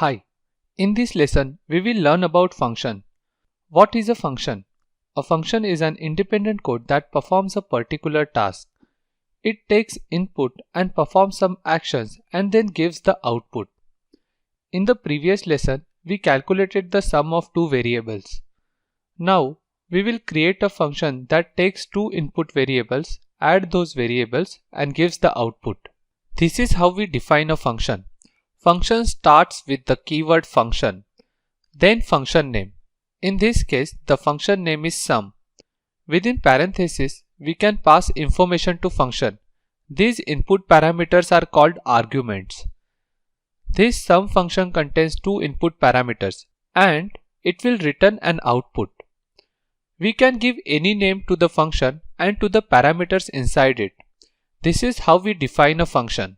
Hi, in this lesson we will learn about function. What is a function? A function is an independent code that performs a particular task. It takes input and performs some actions and then gives the output. In the previous lesson we calculated the sum of two variables. Now we will create a function that takes two input variables, add those variables and gives the output. This is how we define a function. Function starts with the keyword function, then function name. In this case, the function name is sum. Within parentheses, we can pass information to function. These input parameters are called arguments. This sum function contains two input parameters and it will return an output. We can give any name to the function and to the parameters inside it. This is how we define a function.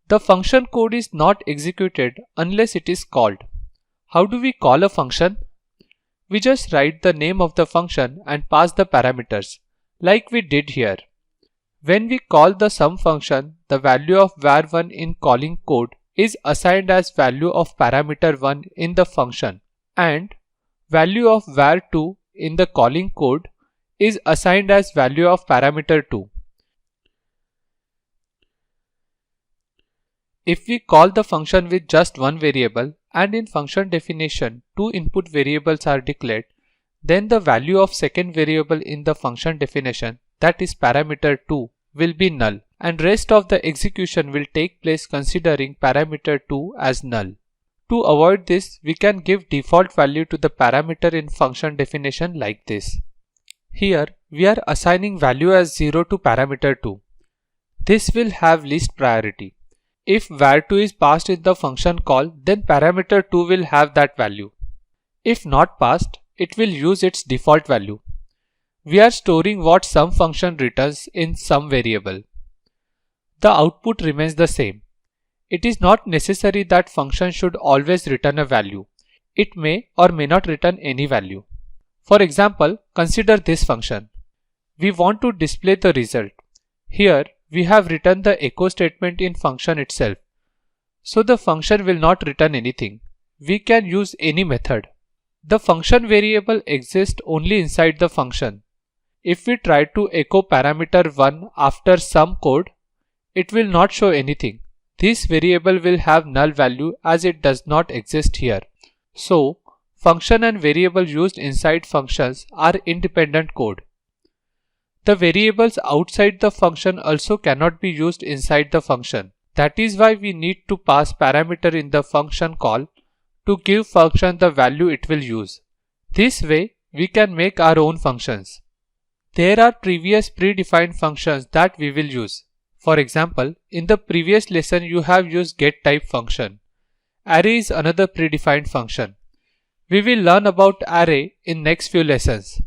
The function code is not executed unless it is called. How do we call a function? We just write the name of the function and pass the parameters, like we did here. When we call the sum function, the value of var1 in calling code is assigned as value of parameter 1 in the function, and value of var2 in the calling code is assigned as value of parameter 2. If we call the function with just one variable and in function definition two input variables are declared, then the value of second variable in the function definition, that is parameter 2, will be null and rest of the execution will take place considering parameter 2 as null. To avoid this, we can give default value to the parameter in function definition like this. Here we are assigning value as 0 to parameter 2. This will have least priority. If var2 is passed in the function call, then parameter 2 will have that value. If not passed, it will use its default value. We are storing what sum function returns in sum variable. The output remains the same. It is not necessary that function should always return a value. It may or may not return any value. For example, consider this function. We want to display the result. Here, we have written the echo statement in function itself. So the function will not return anything. We can use any method. The function variable exists only inside the function. If we try to echo parameter 1 after some code, it will not show anything. This variable will have null value as it does not exist here. So, function and variable used inside functions are independent code. The variables outside the function also cannot be used inside the function. That is why we need to pass parameter in the function call to give function the value it will use. This way, we can make our own functions. There are previous predefined functions that we will use. For example, in the previous lesson you have used getType function. Array is another predefined function. We will learn about array in next few lessons.